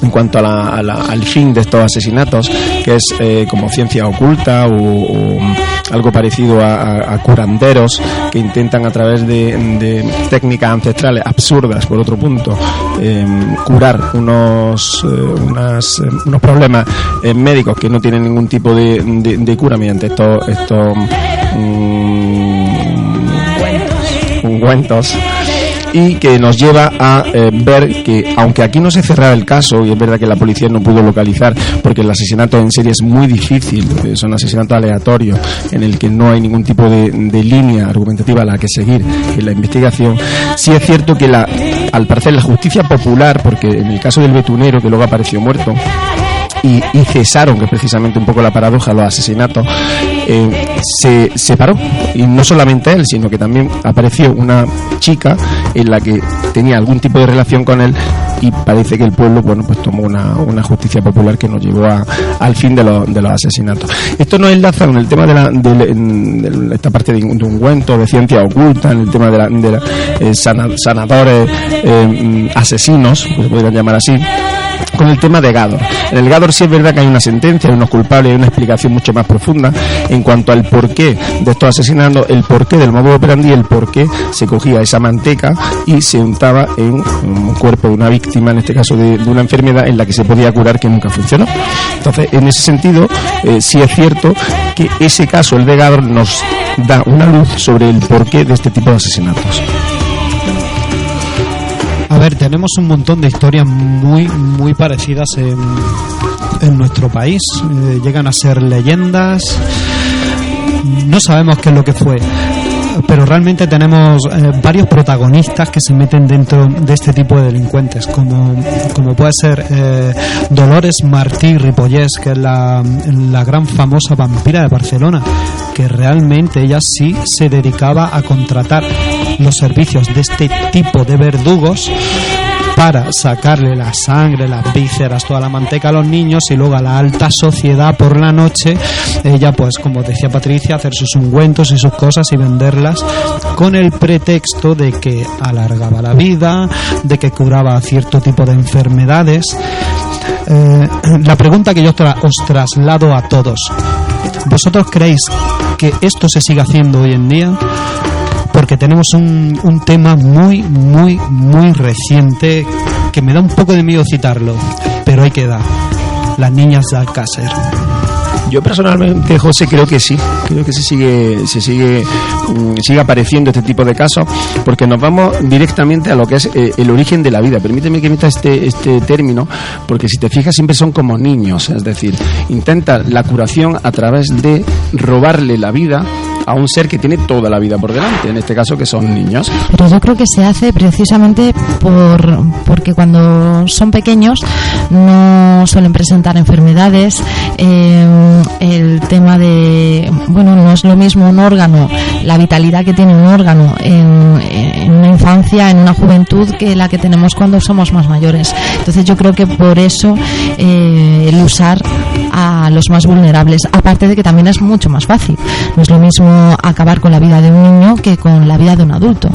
en cuanto al fin de estos asesinatos, que es como ciencia oculta o algo parecido a curanderos que intentan a través de técnicas ancestrales absurdas, por otro punto, curar unos problemas médicos que no tienen ningún tipo de cura mediante estos ungüentos. Y que nos lleva a ver que, aunque aquí no se cerraba el caso, y es verdad que la policía no pudo localizar, porque el asesinato en serie es muy difícil, son asesinatos aleatorios, en el que no hay ningún tipo de línea argumentativa a la que seguir en la investigación, sí es cierto que al parecer la justicia popular, porque en el caso del betunero, que luego apareció muerto, y cesaron, que es precisamente un poco la paradoja, los asesinatos, se separó, y no solamente él, sino que también apareció una chica en la que tenía algún tipo de relación con él, y parece que el pueblo pues tomó una justicia popular que nos llevó al fin de los asesinatos. Esto nos enlaza con el tema de esta parte de ungüento, de ciencia oculta, en el tema de sanadores asesinos, que se podrían llamar así, con el tema de Gador. En el Gador sí es verdad que hay una sentencia, hay unos culpables, hay una explicación mucho más profunda en cuanto al porqué de estos asesinatos, el porqué del modo operandi, el porqué se cogía esa manteca y se untaba en un cuerpo de una víctima, en este caso de una enfermedad en la que se podía curar, que nunca funcionó. Entonces, en ese sentido, sí es cierto que ese caso, el de Gador, nos da una luz sobre el porqué de este tipo de asesinatos. A ver, tenemos un montón de historias muy parecidas en nuestro país. Llegan a ser leyendas. No sabemos qué es lo que fue, pero realmente tenemos varios protagonistas que se meten dentro de este tipo de delincuentes, como puede ser Dolores Martí Ripollés, que es la gran famosa vampira de Barcelona, que realmente ella sí se dedicaba a contratar los servicios de este tipo de verdugos para sacarle la sangre, las vísceras, toda la manteca a los niños, y luego a la alta sociedad por la noche ella, pues como decía Patricia, hacer sus ungüentos y sus cosas y venderlas con el pretexto de que alargaba la vida, de que curaba cierto tipo de enfermedades. La pregunta que yo os traslado a todos: ¿vosotros creéis que esto se sigue haciendo hoy en día? Porque tenemos un tema muy reciente que me da un poco de miedo citarlo, pero ahí queda: las niñas de Alcácer. Yo personalmente, José, creo que sí. Creo que sigue apareciendo este tipo de casos, porque nos vamos directamente a lo que es el origen de la vida. Permíteme que meta este término, porque si te fijas siempre son como niños, es decir, intenta la curación a través de robarle la vida a un ser que tiene toda la vida por delante, en este caso que son niños. Pero yo creo que se hace precisamente porque cuando son pequeños no suelen presentar enfermedades. El tema de, bueno, no es lo mismo un órgano, la vitalidad que tiene un órgano en una infancia, en una juventud, que la que tenemos cuando somos más mayores. Entonces yo creo que por eso el usar a los más vulnerables, aparte de que también es mucho más fácil. No es lo mismo acabar con la vida de un niño que con la vida de un adulto.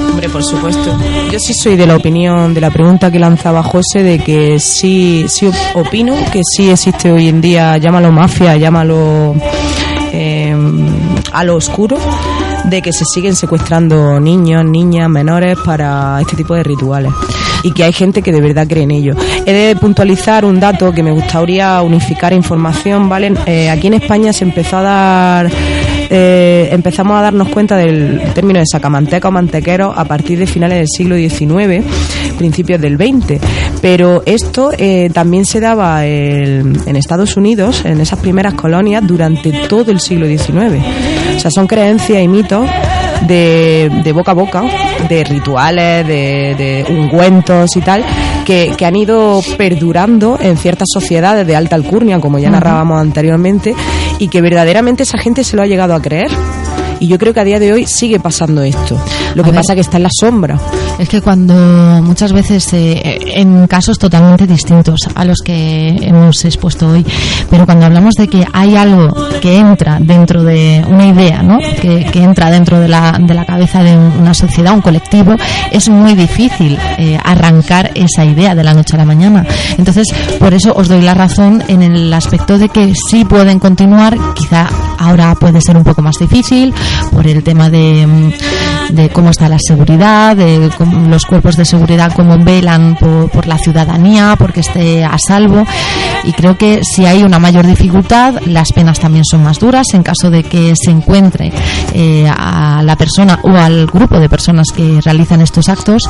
Hombre, por supuesto. Yo sí soy de la opinión, de la pregunta que lanzaba José, de que sí opino que sí existe hoy en día, llámalo mafia, llámalo a lo oscuro, de que se siguen secuestrando niños, niñas, menores para este tipo de rituales, y que hay gente que de verdad cree en ello. He de puntualizar un dato que me gustaría unificar información, ¿vale? Aquí en España se empezó a dar... empezamos a darnos cuenta del término de sacamanteca o mantequero a partir de finales del siglo XIX, principios del XX, pero esto también se daba en Estados Unidos, en esas primeras colonias, durante todo el siglo XIX. O sea, son creencias y mitos de boca a boca, de rituales, de ungüentos y tal, que han ido perdurando en ciertas sociedades de alta alcurnia, como ya narrábamos anteriormente, y que verdaderamente esa gente se lo ha llegado a creer. Y yo creo que a día de hoy sigue pasando esto. Lo que pasa es que está en la sombra. Es que cuando muchas veces, en casos totalmente distintos a los que hemos expuesto hoy, pero cuando hablamos de que hay algo que entra dentro de una idea, ¿no? que entra dentro de la cabeza de una sociedad, un colectivo, es muy difícil arrancar esa idea de la noche a la mañana. Entonces, por eso os doy la razón en el aspecto de que sí pueden continuar. Quizá ahora puede ser un poco más difícil por el tema de cómo está la seguridad, de los cuerpos de seguridad, cómo velan por la ciudadanía, porque esté a salvo. Y creo que si hay una mayor dificultad, las penas también son más duras en caso de que se encuentre a la persona o al grupo de personas que realizan estos actos,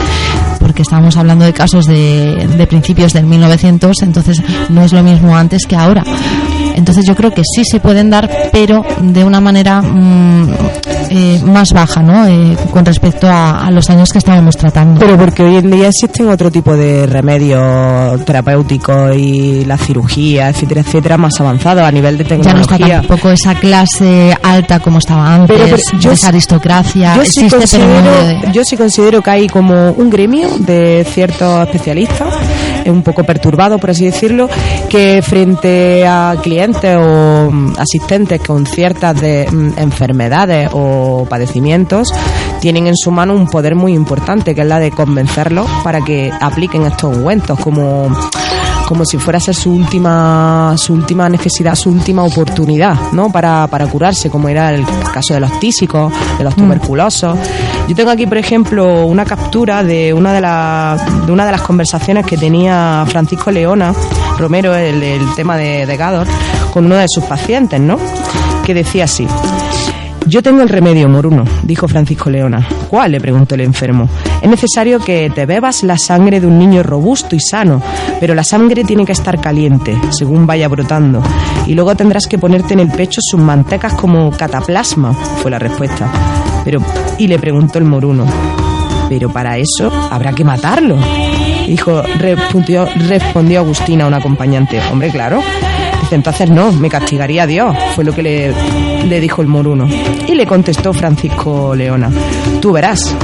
porque estamos hablando de casos de principios del 1900, entonces no es lo mismo antes que ahora. Entonces yo creo que sí se pueden dar, pero de una manera más baja, ¿no? Con respecto a los años que estábamos tratando. Pero porque hoy en día existen otro tipo de remedios terapéuticos y la cirugía, etcétera, etcétera, más avanzados a nivel de tecnología. Ya no está tampoco esa clase alta como estaba antes, pero esa aristocracia. Yo sí considero que hay como un gremio de ciertos especialistas, un poco perturbado, por así decirlo, que frente a clientes o asistentes con ciertas enfermedades o padecimientos, tienen en su mano un poder muy importante, que es la de convencerlos para que apliquen estos ungüentos, como como si fuera a ser su última necesidad, su última oportunidad, ¿no? Para curarse, como era el caso de los tísicos, de los tuberculosos. Yo tengo aquí, por ejemplo, una captura de una de las conversaciones que tenía Francisco Leona Romero, el tema de Gádor, con uno de sus pacientes, ¿no? Que decía así: yo tengo el remedio, moruno, dijo Francisco Leona. ¿Cuál?, le preguntó el enfermo. Es necesario que te bebas la sangre de un niño robusto y sano, pero la sangre tiene que estar caliente, según vaya brotando. Y luego tendrás que ponerte en el pecho sus mantecas como cataplasma, fue la respuesta. Y le preguntó el moruno: pero para eso habrá que matarlo. Respondió Agustina, un acompañante. Hombre, claro. Dice, entonces no, me castigaría Dios, fue lo que le dijo el moruno. Y le contestó Francisco Leona: tú verás.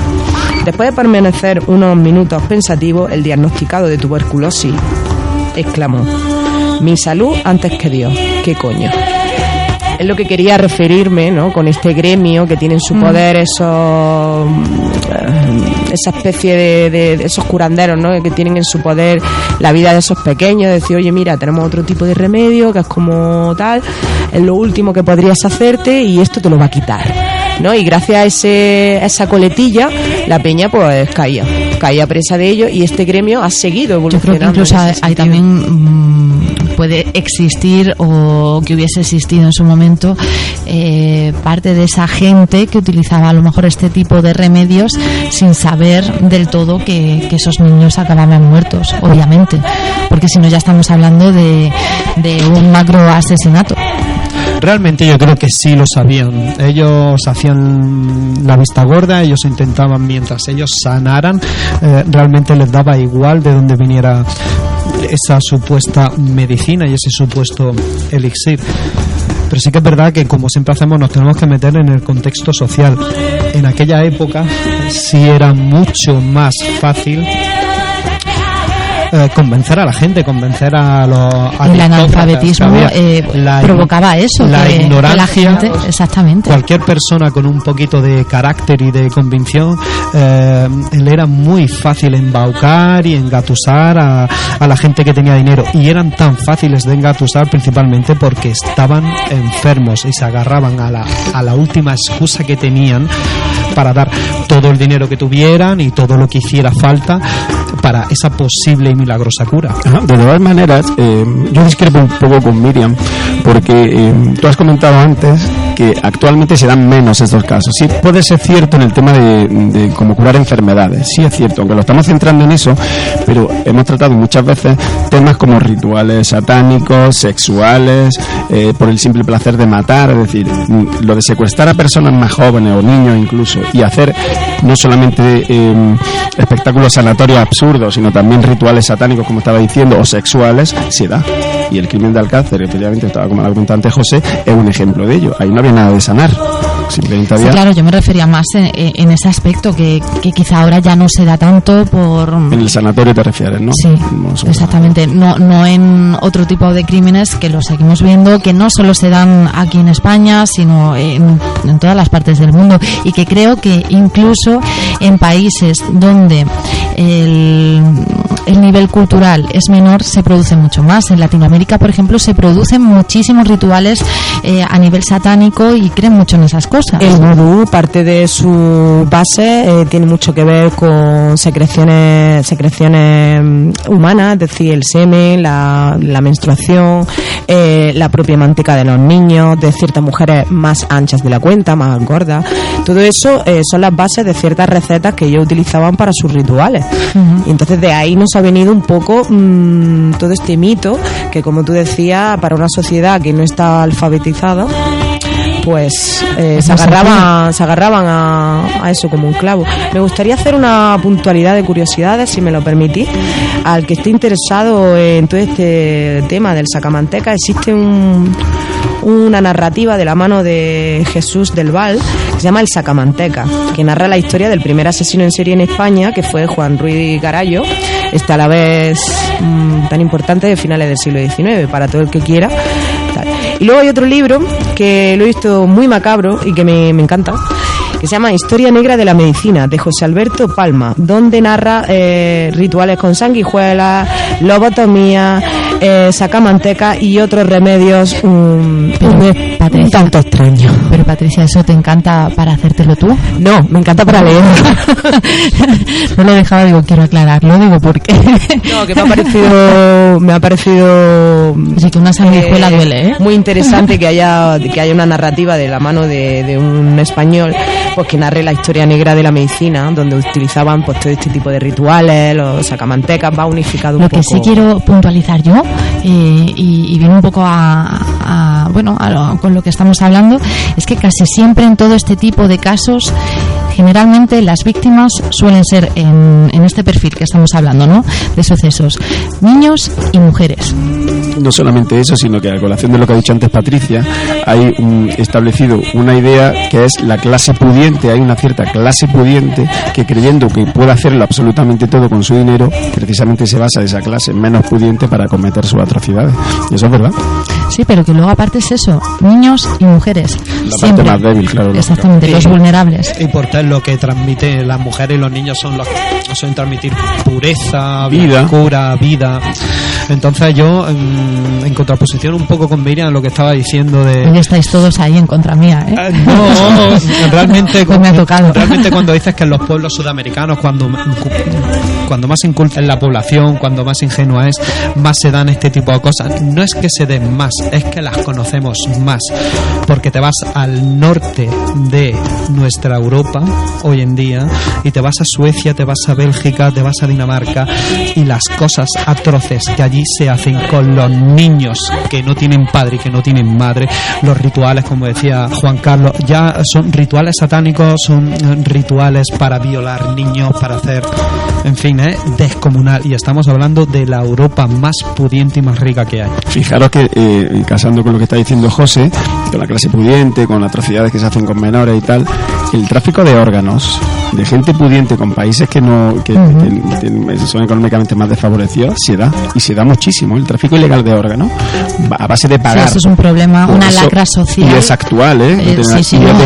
Después de permanecer unos minutos pensativo, el diagnosticado de tuberculosis exclamó: mi salud antes que Dios. ¿Qué coño? Es lo que quería referirme, ¿no? Con este gremio que tiene en su poder esa especie de esos curanderos, ¿no? Que tienen en su poder la vida de esos pequeños, decir, oye, mira, tenemos otro tipo de remedio que es como tal, es lo último que podrías hacerte y esto te lo va a quitar, ¿no? Y gracias a esa coletilla, la peña pues caía presa de ello, y este gremio ha seguido evolucionando. Yo creo que incluso hay también puede existir, o que hubiese existido en su momento, parte de esa gente que utilizaba a lo mejor este tipo de remedios sin saber del todo que esos niños acababan muertos, obviamente, porque si no ya estamos hablando de un macro asesinato. Realmente yo creo que sí lo sabían. Ellos hacían la vista gorda, ellos intentaban, mientras ellos sanaran, realmente les daba igual de dónde viniera esa supuesta medicina y ese supuesto elixir. Pero sí que es verdad que, como siempre hacemos, nos tenemos que meter en el contexto social. En aquella época sí era mucho más fácil convencer a la gente, convencer a los el analfabetismo provocaba eso, la ignorancia, la gente, exactamente. Cualquier persona con un poquito de carácter y de convicción, le era muy fácil embaucar y engatusar a la gente que tenía dinero, y eran tan fáciles de engatusar principalmente porque estaban enfermos y se agarraban a la última excusa que tenían para dar todo el dinero que tuvieran y todo lo que hiciera falta para esa posible y milagrosa cura. De todas maneras, yo discrepo un poco con Miriam, porque tú has comentado antes que actualmente se dan menos estos casos. Sí, puede ser cierto en el tema de cómo curar enfermedades, sí es cierto, aunque lo estamos centrando en eso, pero hemos tratado muchas veces temas como rituales satánicos, sexuales, por el simple placer de matar, es decir, lo de secuestrar a personas más jóvenes o niños incluso, y hacer no solamente espectáculos sanatorios absurdos, sino también rituales satánicos, como estaba diciendo, o sexuales, se da. Y el crimen de Alcácer, efectivamente, estaba como la comentaba antes José, es un ejemplo de ello. Ahí no había nada de sanar. Simplemente había... Sí, claro, yo me refería más en ese aspecto, que quizá ahora ya no se da tanto por... En el sanatorio te refieres, ¿no? Sí, exactamente. No en otro tipo de crímenes que lo seguimos viendo, que no solo se dan aquí en España, sino en todas las partes del mundo, y que creo que incluso en países donde el nivel cultural es menor, se produce mucho más. En Latinoamérica, por ejemplo, se producen muchísimos rituales a nivel satánico, y creen mucho en esas cosas. El vudú, parte de su base, tiene mucho que ver con secreciones humanas, es decir, el semen, la menstruación, la propia manteca de los niños, de ciertas mujeres más anchas de la cuenta, más gordas. Todo eso son las bases de ciertas recetas que ellos utilizaban para sus rituales. Y entonces de ahí nos ha venido un poco todo este mito que, como tú decías, para una sociedad que no está alfabetizada, pues se agarraban a eso como un clavo. Me gustaría hacer una puntualidad de curiosidades, si me lo permitís. Al que esté interesado en todo este tema del sacamanteca, existe una narrativa de la mano de Jesús del Val que se llama El Sacamanteca, que narra la historia del primer asesino en serie en España, que fue Juan Ruiz Garallo, a la vez tan importante de finales del siglo XIX, para todo el que quiera. Y luego hay otro libro que lo he visto muy macabro y que me encanta, que se llama Historia Negra de la Medicina, de José Alberto Palma, donde narra rituales con sanguijuelas, lobotomía, sacamanteca y otros remedios un tanto extraños. Pero Patricia, ¿eso te encanta para hacértelo tú? No, me encanta para leer. No lo he dejado, digo, quiero aclararlo, digo, ¿por qué? No, que me ha parecido sí, que una sanguijuela duele, ¿eh? Muy interesante que haya una narrativa de la mano de un español, pues que narre la historia negra de la medicina, donde utilizaban pues todo este tipo de rituales, los sacamantecas, va unificado un poco. Lo que sí quiero puntualizar yo, y viene un poco con lo que estamos hablando, es que casi siempre en todo este tipo de casos, generalmente las víctimas suelen ser en este perfil que estamos hablando, ¿no?, de sucesos, niños y mujeres. No solamente eso, sino que a colación de lo que ha dicho antes Patricia, hay establecido una idea que es la clase pudiente. Hay una cierta clase pudiente que, creyendo que puede hacerlo absolutamente todo con su dinero, precisamente se basa en esa clase menos pudiente para cometer sus atrocidades. Y eso es verdad. Sí, pero que luego aparte es eso, niños y mujeres. La siempre. parte más débil, claro. Exactamente, los vulnerables. Y por tal lo que transmiten las mujeres y los niños suelen transmitir pureza, vida, blancura, vida. Entonces yo, en contraposición un poco con Miriam, lo que estaba diciendo de... Hoy estáis todos ahí en contra mía, ¿eh? No, realmente, pues me ha tocado. Realmente cuando dices que en los pueblos sudamericanos, cuando más inculta es la población, cuando más ingenua es, más se dan este tipo de cosas. No es que se den más, es que las conocemos más. Porque te vas al norte de nuestra Europa, hoy en día, y te vas a Suecia, te vas a Bélgica, te vas a Dinamarca, y las cosas atroces que allí se hacen con los niños que no tienen padre y que no tienen madre, los rituales, como decía Juan Carlos, ya son rituales satánicos, son rituales para violar niños, para hacer, en fin, descomunal. Y estamos hablando de la Europa más pudiente y más rica que hay. Fijaros que, casando con lo que está diciendo José, con la clase pudiente, con las atrocidades que se hacen con menores y tal, el tráfico de órganos de gente pudiente con países que son económicamente más desfavorecidos se da muchísimo. El tráfico ilegal de órganos, a base de pagar. Sí, eso es un problema, una lacra social. Y es actual,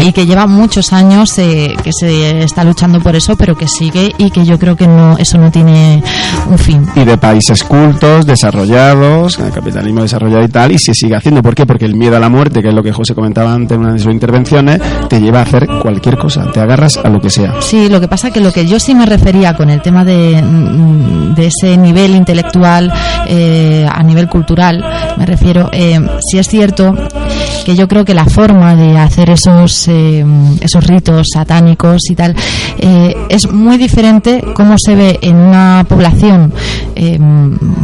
y que lleva muchos años que se está luchando por eso, pero que sigue, y que yo creo que eso no tiene un fin. Y de países cultos, desarrollados, el capitalismo desarrollado y tal, y se sigue haciendo. ¿Por qué? Porque el miedo a la muerte, que es lo que José comentaba antes en una de sus intervenciones, te lleva a hacer cualquier cosa, te agarras a lo que sea. Sí, lo que pasa que lo que yo sí me refería con el tema de ese nivel intelectual, a nivel cultural, me refiero, sí es cierto que yo creo que la forma de hacer esos ritos satánicos y tal es muy diferente cómo se ve en una población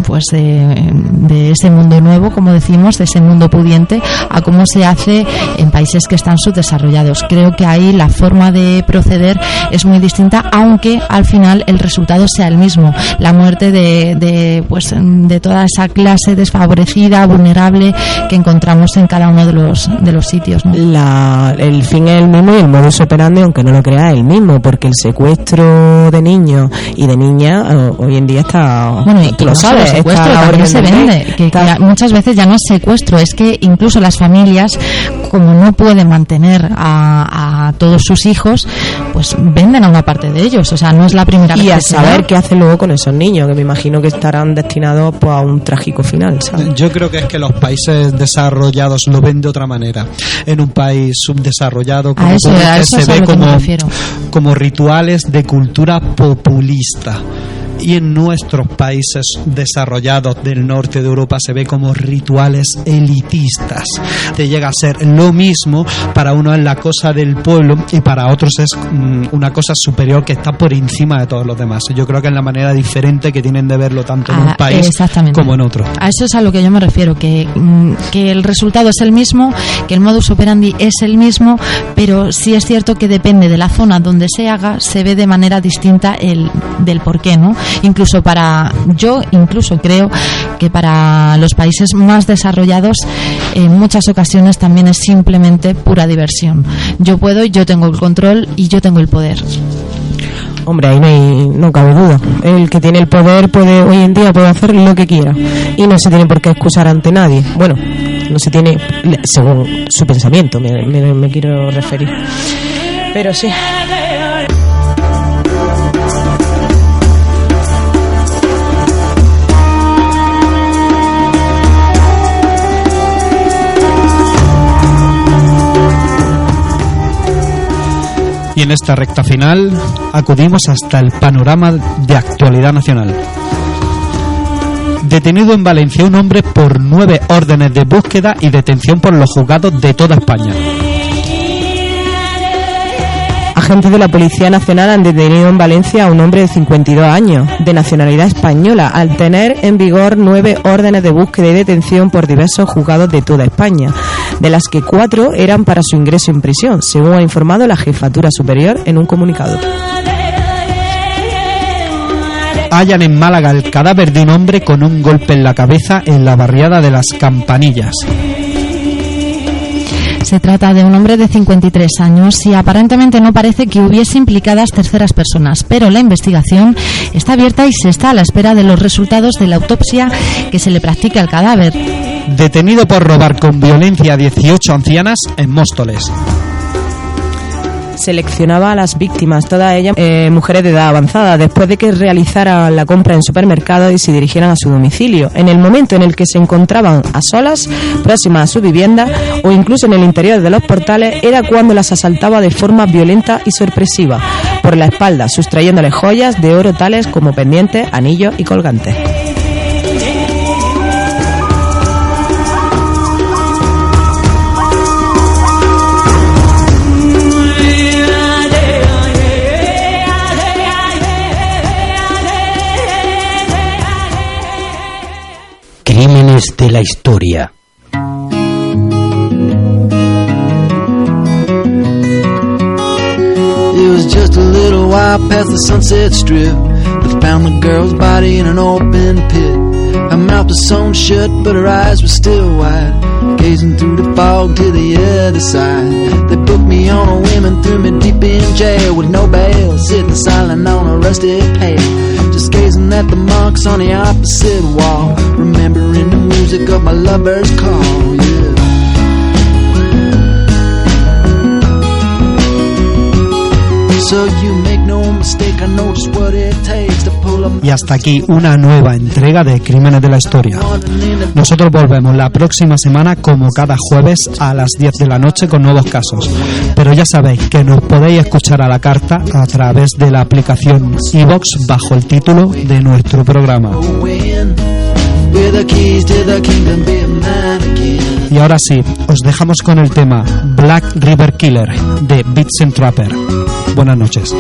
pues de ese mundo nuevo, como decimos, de ese mundo pudiente, a cómo se hace en países que están subdesarrollados. Creo que ahí la forma de proceder es muy distinta, aunque al final el resultado sea el mismo, la muerte de toda esa clase desfavorecida, vulnerable, que encontramos en cada uno de los sitios, ¿no? El fin es el mismo y el modus operandi, aunque no lo creas, es el mismo, porque el secuestro de niños y de niñas hoy en día está... Bueno, y tú lo sabes, secuestro también se vende, que muchas veces ya no es secuestro, es que incluso las familias, como no pueden mantener a todos sus hijos, pues venden a una parte de ellos. O sea, no es la primera vez. Y a que saber qué hace luego con esos niños, que me imagino que estarán destinados pues a un trágico final, ¿sabes? Yo creo que es que los países desarrollados lo ven de otra manera. En un país subdesarrollado, como eso se ve como rituales de cultura populista. Y en nuestros países desarrollados del norte de Europa se ve como rituales elitistas. Te llega a ser lo mismo, para uno es la cosa del pueblo y para otros es una cosa superior que está por encima de todos los demás. Yo creo que es la manera diferente que tienen de verlo tanto en un país como en otro. A eso es a lo que yo me refiero, que el resultado es el mismo, que el modus operandi es el mismo, pero sí es cierto que depende de la zona donde se haga, se ve de manera distinta del por qué, ¿no? Yo creo que para los países más desarrollados en muchas ocasiones también es simplemente pura diversión. Yo puedo, yo tengo el control y yo tengo el poder. Hombre, ahí no cabe duda. El que tiene el poder hoy en día puede hacer lo que quiera y no se tiene por qué excusar ante nadie. Bueno, no se tiene, según su pensamiento me quiero referir. Pero sí. Y en esta recta final acudimos hasta el panorama de actualidad nacional. Detenido en Valencia un hombre por 9 órdenes de búsqueda y detención por los juzgados de toda España. Agentes de la Policía Nacional han detenido en Valencia a un hombre de 52 años, de nacionalidad española, al tener en vigor 9 órdenes de búsqueda y detención por diversos juzgados de toda España, de las que 4 eran para su ingreso en prisión, según ha informado la Jefatura Superior en un comunicado. Hallan en Málaga el cadáver de un hombre con un golpe en la cabeza en la barriada de Las Campanillas. Se trata de un hombre de 53 años y aparentemente no parece que hubiese implicadas terceras personas, pero la investigación está abierta y se está a la espera de los resultados de la autopsia que se le practique al cadáver. Detenido por robar con violencia a 18 ancianas en Móstoles. Seleccionaba a las víctimas, todas ellas mujeres de edad avanzada, después de que realizaran la compra en supermercado y se dirigieran a su domicilio. En el momento en el que se encontraban a solas, próximas a su vivienda o incluso en el interior de los portales, era cuando las asaltaba de forma violenta y sorpresiva, por la espalda, sustrayéndoles joyas de oro tales como pendientes, anillos y colgantes. Crímenes de la historia. It was just a little while past the Sunset Strip that found the girl's body in an open pit. Her mouth was sewn shut, but her eyes were still wide, gazing through the fog to the other side. They booked me on a whim and threw me deep in jail with no bail, sitting silent on a rusty pail, just gazing at the marks on the opposite wall, remembering the music of my lover's call, yeah. So you make no mistake, I know just what it takes to pull up. Y hasta aquí una nueva entrega de Crímenes de la Historia. Nosotros volvemos la próxima semana como cada jueves a las 10 de la noche con nuevos casos. Pero ya sabéis que nos podéis escuchar a la carta a través de la aplicación iVoox bajo el título de nuestro programa. Y ahora sí, os dejamos con el tema Black River Killer de Beats and Trapper. Buenas noches. It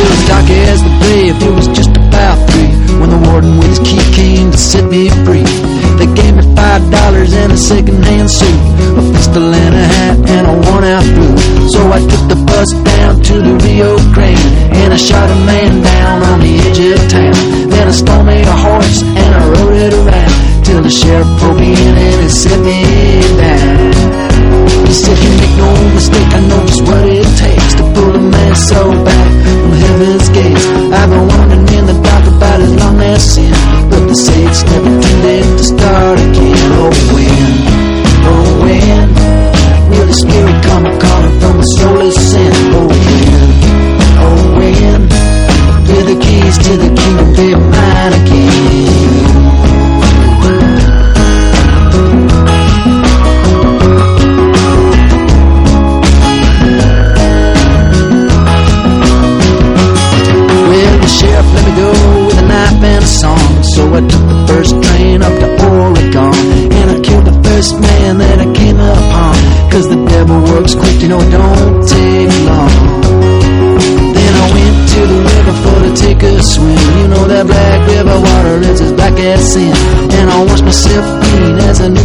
was dark as the grave, it was just about 3 when the warden with his key came to set me free. They gave me $5 and a second-hand suit, a pistol and a hat and a worn-out boot. So I took the bus down to the Rio Grande and I shot a man down on the edge of town. Then I stole me a horse and I rode it around till the sheriff pulled me in and he set me down. He said, you make no mistake, I know just what it takes to pull a man's soul back from heaven's gates. I've been wandering in the dark about as long as sin, but they say it's never too late to start again. Oh when will the spirit come calling from the soulless sin? Oh when will the keys to the kingdom be mine again? Sheriff let me go with a knife and a song. So I took the first train up to Oregon, and I killed the first man that I came upon. Cause the devil works quick, you know it don't take long. Then I went to the river for to take a swim. You know that black river water is as black as sin. And I washed myself clean as a new